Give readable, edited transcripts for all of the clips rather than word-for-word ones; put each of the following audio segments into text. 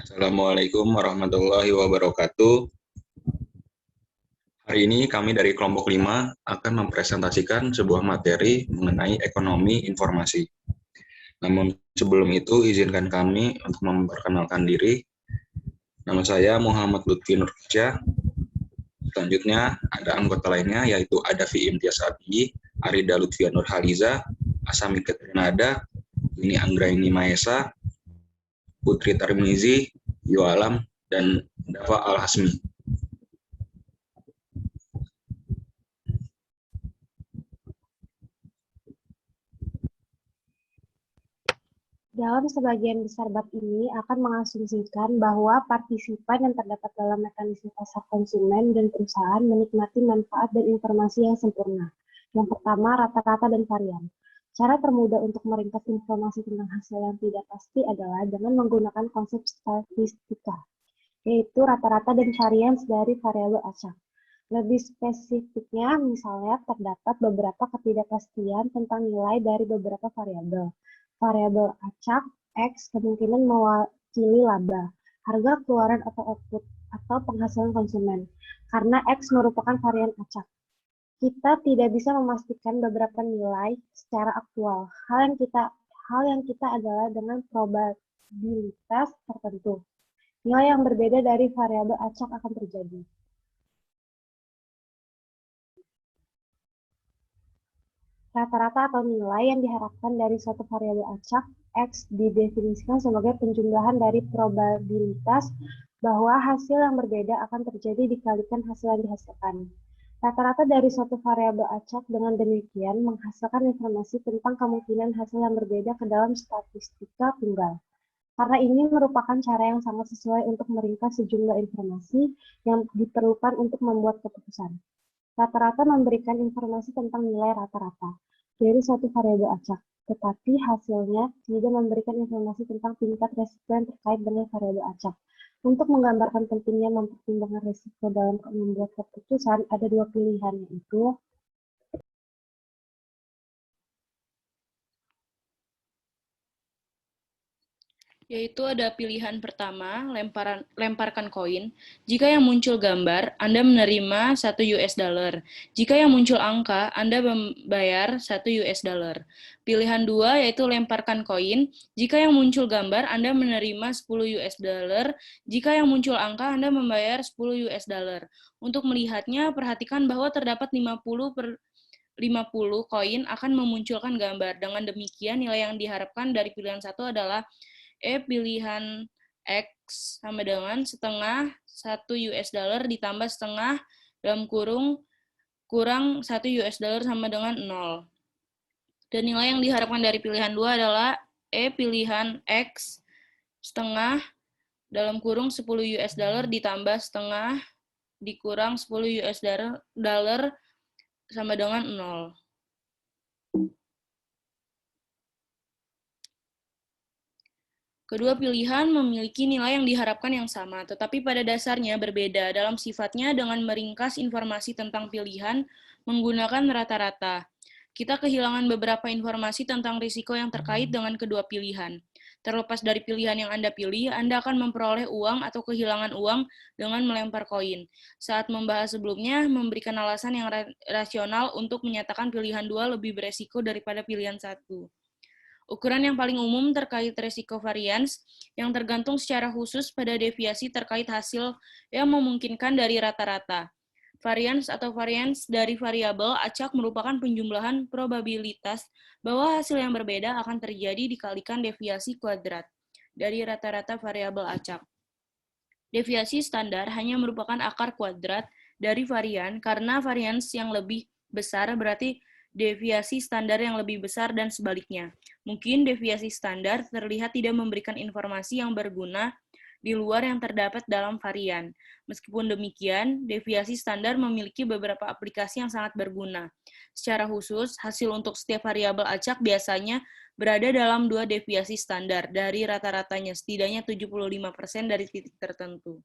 Assalamualaikum warahmatullahi wabarakatuh. Hari ini kami dari kelompok 5 akan mempresentasikan sebuah materi mengenai ekonomi informasi. Namun sebelum itu izinkan kami untuk memperkenalkan diri. Nama saya Muhammad Lutfi Nurfisya. Selanjutnya ada anggota lainnya yaitu Adafi Imtiaz Abi, Arida Lutfia Nurhaliza, Asami Ketrinada, Ini Anggraini Maesa, Putri Tarmizi, Yoalam, dan Dava Al-Hasmi. Dalam sebagian besar bab ini akan mengasumsikan bahwa partisipan yang terdapat dalam mekanisme pasar konsumen dan perusahaan menikmati manfaat dan informasi yang sempurna. Yang pertama, rata-rata dan varian. Cara termudah untuk meringkas informasi tentang hasil yang tidak pasti adalah dengan menggunakan konsep statistika, yaitu rata-rata dan varians dari variabel acak. Lebih spesifiknya, misalnya terdapat beberapa ketidakpastian tentang nilai dari beberapa variabel. Variabel acak, X, kemungkinan mewakili laba, harga keluaran atau output, atau penghasilan konsumen, karena X merupakan varian acak. Kita tidak bisa memastikan beberapa nilai secara aktual. Hal yang kita adalah dengan probabilitas tertentu. Nilai yang berbeda dari variabel acak akan terjadi. Rata-rata atau nilai yang diharapkan dari suatu variabel acak, X, didefinisikan sebagai penjumlahan dari probabilitas bahwa hasil yang berbeda akan terjadi dikalikan hasil yang dihasilkan. Rata-rata dari suatu variabel acak dengan demikian menghasilkan informasi tentang kemungkinan hasil yang berbeda ke dalam statistika tunggal. Karena ini merupakan cara yang sangat sesuai untuk meringkas sejumlah informasi yang diperlukan untuk membuat keputusan. Rata-rata memberikan informasi tentang nilai rata-rata dari suatu variabel acak, tetapi hasilnya tidak memberikan informasi tentang tingkat resiko yang terkait dengan variabel acak. Untuk menggambarkan pentingnya mempertimbangkan risiko dalam membuat keputusan, ada dua pilihan, yaitu ada pilihan pertama, lemparkan koin. Jika yang muncul gambar, Anda menerima $1. Jika yang muncul angka, Anda membayar $1. Pilihan 2 yaitu lemparkan koin. Jika yang muncul gambar, Anda menerima $10. Jika yang muncul angka, Anda membayar $10. Untuk melihatnya, perhatikan bahwa terdapat 50 koin akan memunculkan gambar. Dengan demikian, nilai yang diharapkan dari pilihan 1 adalah pilihan X sama dengan setengah $1 ditambah setengah dalam kurung kurang $1 sama dengan 0. Dan nilai yang diharapkan dari pilihan 2 adalah pilihan X setengah dalam kurung $10 ditambah setengah dikurang $10 sama dengan 0. Kedua pilihan memiliki nilai yang diharapkan yang sama, tetapi pada dasarnya berbeda dalam sifatnya dengan meringkas informasi tentang pilihan menggunakan rata-rata. Kita kehilangan beberapa informasi tentang risiko yang terkait dengan kedua pilihan. Terlepas dari pilihan yang Anda pilih, Anda akan memperoleh uang atau kehilangan uang dengan melempar koin. Saat membahas sebelumnya, memberikan alasan yang rasional untuk menyatakan pilihan 2 lebih beresiko daripada pilihan 1. Ukuran yang paling umum terkait risiko varians yang tergantung secara khusus pada deviasi terkait hasil yang memungkinkan dari rata-rata. Varians atau varians dari variabel acak merupakan penjumlahan probabilitas bahwa hasil yang berbeda akan terjadi dikalikan deviasi kuadrat dari rata-rata variabel acak. Deviasi standar hanya merupakan akar kuadrat dari varian karena varians yang lebih besar berarti deviasi standar yang lebih besar dan sebaliknya. Mungkin deviasi standar terlihat tidak memberikan informasi yang berguna di luar yang terdapat dalam varian. Meskipun demikian, deviasi standar memiliki beberapa aplikasi yang sangat berguna. Secara khusus, hasil untuk setiap variabel acak biasanya berada dalam 2 deviasi standar dari rata-ratanya, setidaknya 75% dari titik tertentu.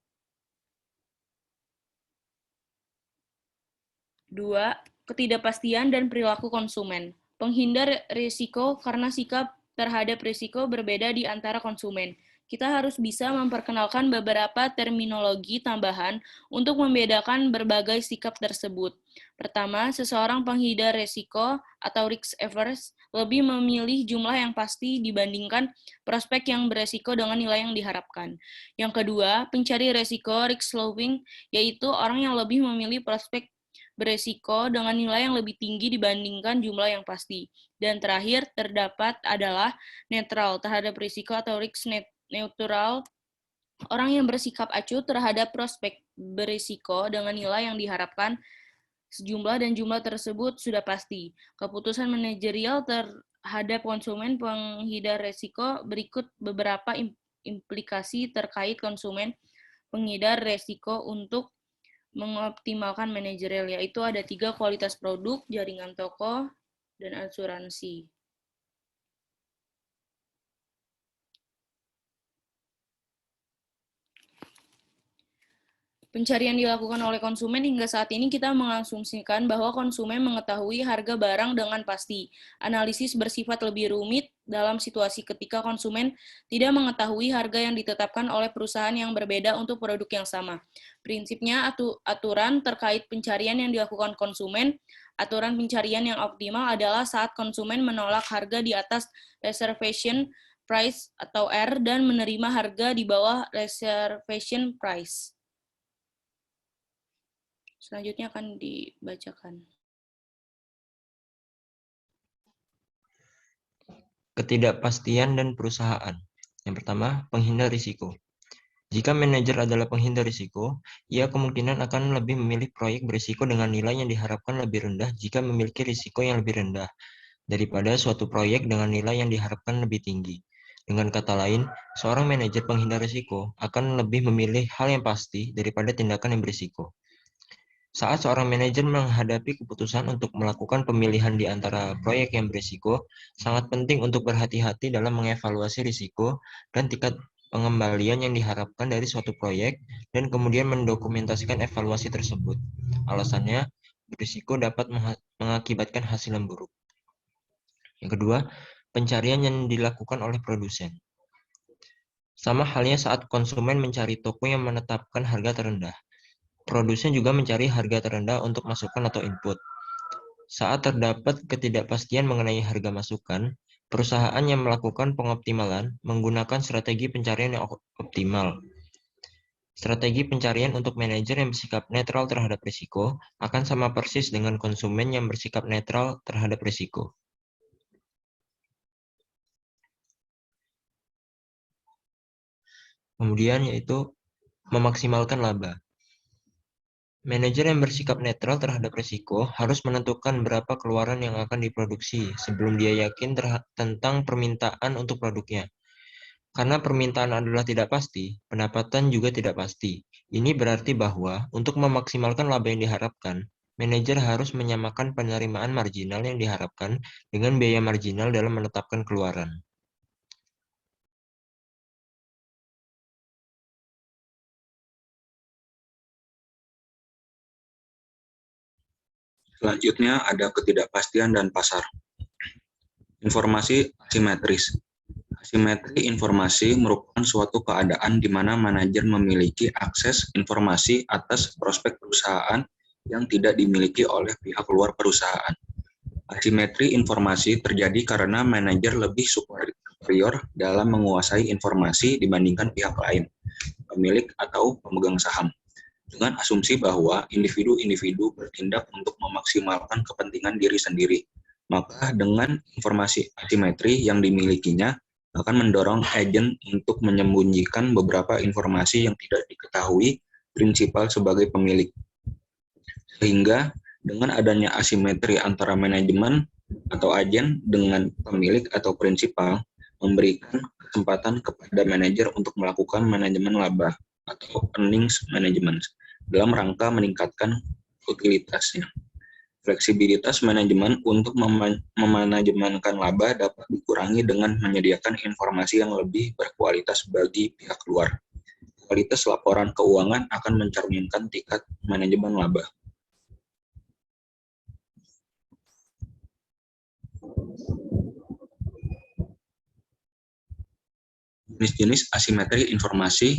2. Ketidakpastian dan perilaku konsumen. Penghindar risiko karena sikap terhadap risiko berbeda di antara konsumen. kita harus bisa memperkenalkan beberapa terminologi tambahan untuk membedakan berbagai sikap tersebut. Pertama, seseorang penghindar resiko atau risk averse lebih memilih jumlah yang pasti dibandingkan prospek yang beresiko dengan nilai yang diharapkan. Yang kedua, pencari resiko risk loving, yaitu orang yang lebih memilih prospek beresiko dengan nilai yang lebih tinggi dibandingkan jumlah yang pasti. Dan terakhir, terdapat adalah netral terhadap risiko atau risk neutral, orang yang bersikap acuh terhadap prospek berisiko dengan nilai yang diharapkan sejumlah dan jumlah tersebut sudah pasti. Keputusan manajerial terhadap konsumen penghindar risiko berikut beberapa implikasi terkait konsumen penghindar risiko untuk mengoptimalkan manajerial, yaitu ada 3 kualitas produk, jaringan toko, dan asuransi. Pencarian dilakukan oleh konsumen hingga saat ini kita mengasumsikan bahwa konsumen mengetahui harga barang dengan pasti. Analisis bersifat lebih rumit dalam situasi ketika konsumen tidak mengetahui harga yang ditetapkan oleh perusahaan yang berbeda untuk produk yang sama. Prinsipnya aturan terkait pencarian yang dilakukan konsumen, aturan pencarian yang optimal adalah saat konsumen menolak harga di atas reservation price atau R dan menerima harga di bawah reservation price. Selanjutnya akan dibacakan. Ketidakpastian dan perusahaan. Yang pertama, penghindar risiko. Jika manajer adalah penghindar risiko, ia kemungkinan akan lebih memilih proyek berisiko dengan nilai yang diharapkan lebih rendah jika memiliki risiko yang lebih rendah daripada suatu proyek dengan nilai yang diharapkan lebih tinggi. Dengan kata lain, seorang manajer penghindar risiko akan lebih memilih hal yang pasti daripada tindakan yang berisiko. Saat seorang manajer menghadapi keputusan untuk melakukan pemilihan di antara proyek yang berisiko, sangat penting untuk berhati-hati dalam mengevaluasi risiko dan tingkat pengembalian yang diharapkan dari suatu proyek dan kemudian mendokumentasikan evaluasi tersebut. Alasannya, berisiko dapat mengakibatkan hasil yang buruk. Yang kedua, pencarian yang dilakukan oleh produsen. Sama halnya saat konsumen mencari toko yang menetapkan harga terendah. Produsen juga mencari harga terendah untuk masukan atau input. Saat terdapat ketidakpastian mengenai harga masukan, perusahaan yang melakukan pengoptimalan menggunakan strategi pencarian yang optimal. Strategi pencarian untuk manajer yang bersikap netral terhadap risiko akan sama persis dengan konsumen yang bersikap netral terhadap risiko. Kemudian yaitu memaksimalkan laba. Manajer yang bersikap netral terhadap risiko harus menentukan berapa keluaran yang akan diproduksi sebelum dia yakin tentang permintaan untuk produknya. Karena permintaan adalah tidak pasti, pendapatan juga tidak pasti. Ini berarti bahwa untuk memaksimalkan laba yang diharapkan, manajer harus menyamakan penerimaan marginal yang diharapkan dengan biaya marginal dalam menetapkan keluaran. Selanjutnya ada ketidakpastian dan pasar. Informasi asimetris. Asimetri informasi merupakan suatu keadaan di mana manajer memiliki akses informasi atas prospek perusahaan yang tidak dimiliki oleh pihak luar perusahaan. Asimetri informasi terjadi karena manajer lebih superior dalam menguasai informasi dibandingkan pihak lain, pemilik atau pemegang saham, dengan asumsi bahwa individu-individu bertindak untuk memaksimalkan kepentingan diri sendiri. Maka dengan informasi asimetri yang dimilikinya akan mendorong agen untuk menyembunyikan beberapa informasi yang tidak diketahui prinsipal sebagai pemilik. Sehingga dengan adanya asimetri antara manajemen atau agen dengan pemilik atau prinsipal memberikan kesempatan kepada manajer untuk melakukan manajemen laba atau earnings management dalam rangka meningkatkan utilitasnya. Fleksibilitas manajemen untuk memanajemenkan laba dapat dikurangi dengan menyediakan informasi yang lebih berkualitas bagi pihak luar. Kualitas laporan keuangan akan mencerminkan tingkat manajemen laba. jenis-jenis asimetri informasi,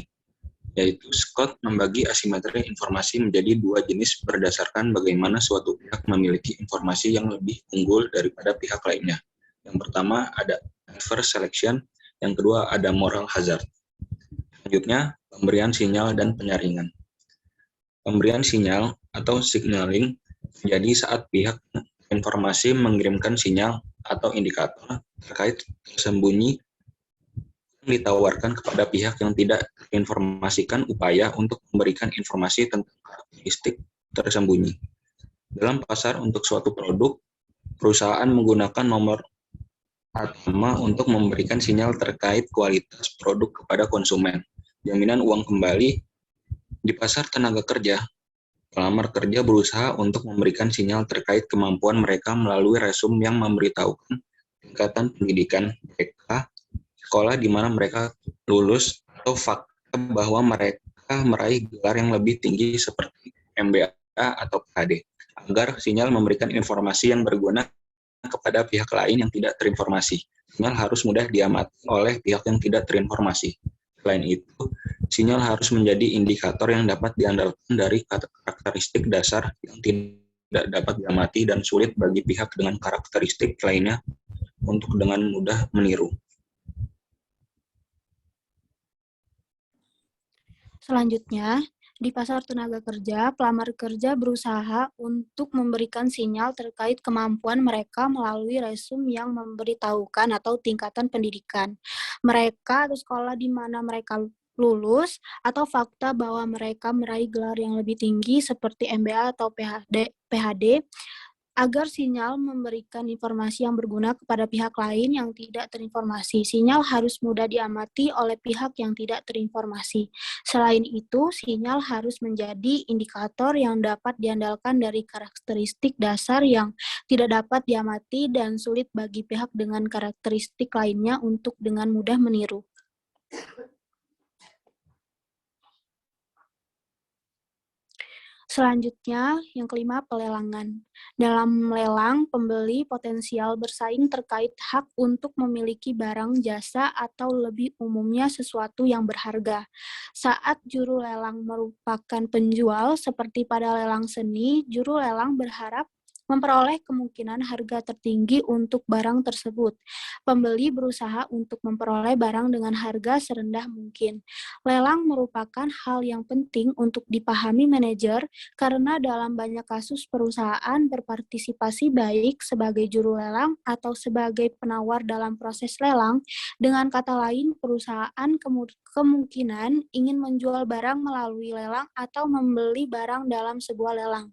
yaitu Scott membagi asimetri informasi menjadi dua jenis berdasarkan bagaimana suatu pihak memiliki informasi yang lebih unggul daripada pihak lainnya. Yang pertama ada adverse selection, yang kedua ada moral hazard. Selanjutnya, pemberian sinyal dan penyaringan. Pemberian sinyal atau signaling terjadi saat pihak informasi mengirimkan sinyal atau indikator terkait tersembunyi yang ditawarkan kepada pihak yang tidak terinformasikan upaya untuk memberikan informasi tentang karakteristik tersembunyi. Dalam pasar untuk suatu produk, perusahaan menggunakan nomor pertama untuk memberikan sinyal terkait kualitas produk kepada konsumen. Jaminan uang kembali. Di pasar tenaga kerja, pelamar kerja berusaha untuk memberikan sinyal terkait kemampuan mereka melalui resume yang memberitahukan tingkatan pendidikan mereka, sekolah di mana mereka lulus, atau fakta bahwa mereka meraih gelar yang lebih tinggi seperti MBA atau PhD, agar sinyal memberikan informasi yang berguna kepada pihak lain yang tidak terinformasi. Sinyal harus mudah diamati oleh pihak yang tidak terinformasi. Selain itu, sinyal harus menjadi indikator yang dapat diandalkan dari karakteristik dasar yang tidak dapat diamati dan sulit bagi pihak dengan karakteristik lainnya untuk dengan mudah meniru. Selanjutnya, di pasar tenaga kerja, pelamar kerja berusaha untuk memberikan sinyal terkait kemampuan mereka melalui resume yang memberitahukan atau tingkatan pendidikan mereka atau sekolah di mana mereka lulus, atau fakta bahwa mereka meraih gelar yang lebih tinggi seperti MBA atau PhD, agar sinyal memberikan informasi yang berguna kepada pihak lain yang tidak terinformasi. Sinyal harus mudah diamati oleh pihak yang tidak terinformasi. Selain itu, sinyal harus menjadi indikator yang dapat diandalkan dari karakteristik dasar yang tidak dapat diamati dan sulit bagi pihak dengan karakteristik lainnya untuk dengan mudah meniru. Selanjutnya, yang kelima, pelelangan. Dalam lelang, pembeli potensial bersaing terkait hak untuk memiliki barang, jasa, atau lebih umumnya sesuatu yang berharga. Saat juru lelang merupakan penjual, seperti pada lelang seni, juru lelang berharap memperoleh kemungkinan harga tertinggi untuk barang tersebut. Pembeli berusaha untuk memperoleh barang dengan harga serendah mungkin. Lelang merupakan hal yang penting untuk dipahami manajer karena dalam banyak kasus perusahaan berpartisipasi baik sebagai juru lelang atau sebagai penawar dalam proses lelang. Dengan kata lain, perusahaan kemungkinan ingin menjual barang melalui lelang atau membeli barang dalam sebuah lelang.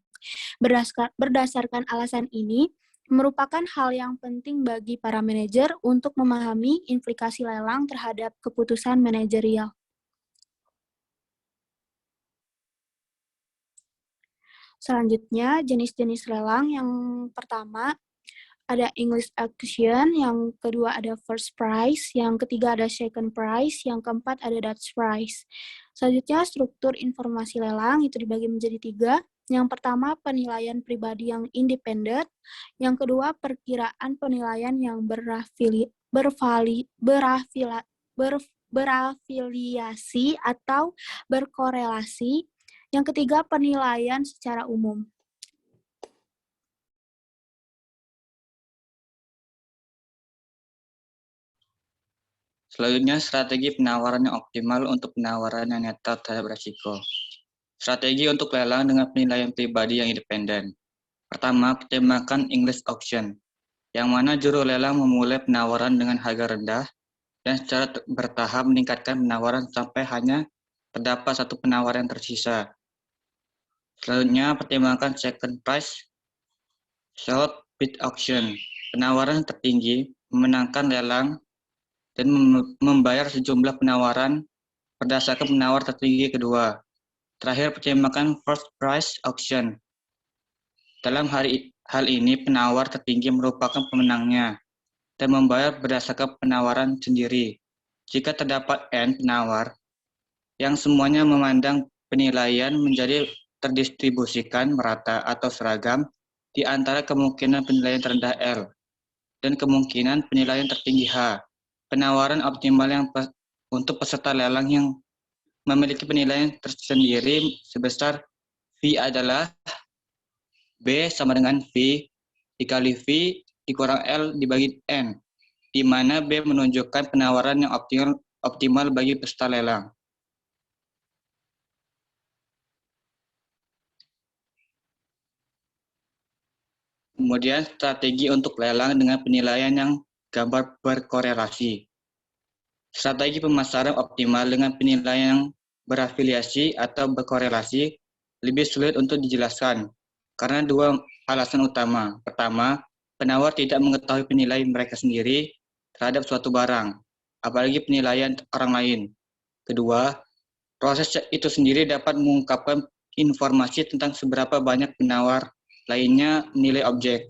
Berdasarkan alasan ini, merupakan hal yang penting bagi para manajer untuk memahami implikasi lelang terhadap keputusan manajerial. Selanjutnya, jenis-jenis lelang yang pertama ada English auction, yang kedua ada first price, yang ketiga ada second price, yang keempat ada Dutch price. Selanjutnya, struktur informasi lelang itu dibagi menjadi 3. Yang pertama, penilaian pribadi yang independen. Yang kedua, perkiraan penilaian yang berafiliasi atau berkorelasi. Yang ketiga, penilaian secara umum. Selanjutnya, strategi penawaran yang optimal untuk penawaran yang netral terhadap risiko. Strategi untuk lelang dengan penilaian pribadi yang independen. Pertama, pertimbangkan English auction, yang mana juru lelang memulai penawaran dengan harga rendah dan secara bertahap meningkatkan penawaran sampai hanya terdapat satu penawaran yang tersisa. Selanjutnya, pertimbangkan second price, short bid auction, penawaran tertinggi, memenangkan lelang, dan membayar sejumlah penawaran berdasarkan penawar tertinggi kedua. Terakhir, pertimbangkan first price auction. Dalam hal ini, penawar tertinggi merupakan pemenangnya dan membayar berdasarkan penawaran sendiri. Jika terdapat N penawar, yang semuanya memandang penilaian menjadi terdistribusikan merata atau seragam di antara kemungkinan penilaian terendah L dan kemungkinan penilaian tertinggi H. Penawaran optimal yang untuk peserta lelang yang memiliki penilaian tersendiri sebesar V adalah B sama dengan V dikali V dikurang L dibagi N, di mana B menunjukkan penawaran yang optimal bagi peserta lelang. Kemudian strategi untuk lelang dengan penilaian yang gambar berkorelasi. Strategi pemasaran optimal dengan penilaian yang berafiliasi atau berkorelasi lebih sulit untuk dijelaskan karena dua alasan utama. Pertama, penawar tidak mengetahui penilaian mereka sendiri terhadap suatu barang, apalagi penilaian orang lain. Kedua, proses itu sendiri dapat mengungkapkan informasi tentang seberapa banyak penawar lainnya nilai objek.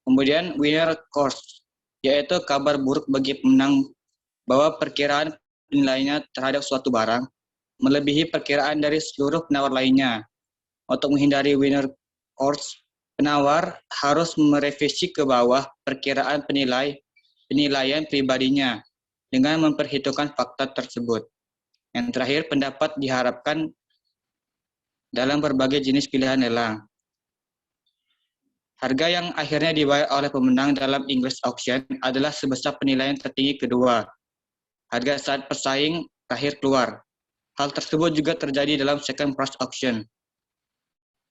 Kemudian winner course, yaitu kabar buruk bagi pemenang bahwa perkiraan penilaiannya terhadap suatu barang melebihi perkiraan dari seluruh penawar lainnya. Untuk menghindari winner course, penawar harus merevisi ke bawah perkiraan penilaian pribadinya dengan memperhitungkan fakta tersebut. Yang terakhir, pendapat diharapkan dalam berbagai jenis pilihan lelang. Harga yang akhirnya dibayar oleh pemenang dalam English auction adalah sebesar penilaian tertinggi kedua. Harga saat pesaing terakhir keluar. Hal tersebut juga terjadi dalam second price auction.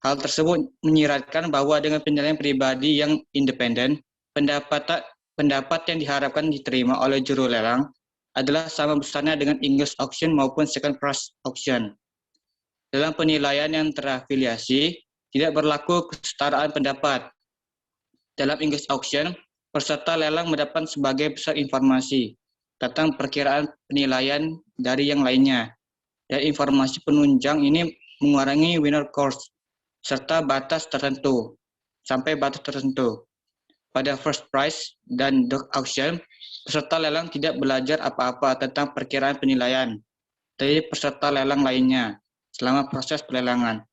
Hal tersebut menyiratkan bahwa dengan penilaian pribadi yang independen, pendapat yang diharapkan diterima oleh juru lelang adalah sama besarnya dengan English auction maupun second price auction. Dalam penilaian yang terafiliasi, tidak berlaku kesetaraan pendapat. Dalam English auction, peserta lelang mendapat sebagai besar informasi tentang perkiraan penilaian dari yang lainnya. Dan informasi penunjang ini mengurangi winner course serta batas tertentu sampai batas tertentu. Pada first price dan dog auction, peserta lelang tidak belajar apa-apa tentang perkiraan penilaian dari peserta lelang lainnya selama proses pelelangan.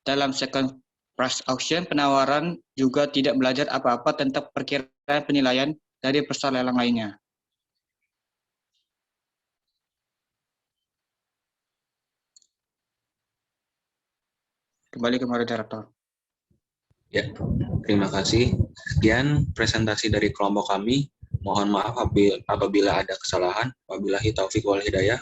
Dalam second price auction, penawaran juga tidak belajar apa-apa tentang perkiraan penilaian dari peserta lelang lainnya. Kembali ke moderator. Ya, terima kasih. Sekian presentasi dari kelompok kami. Mohon maaf apabila ada kesalahan. Wabillahi taufiq wal hidayah.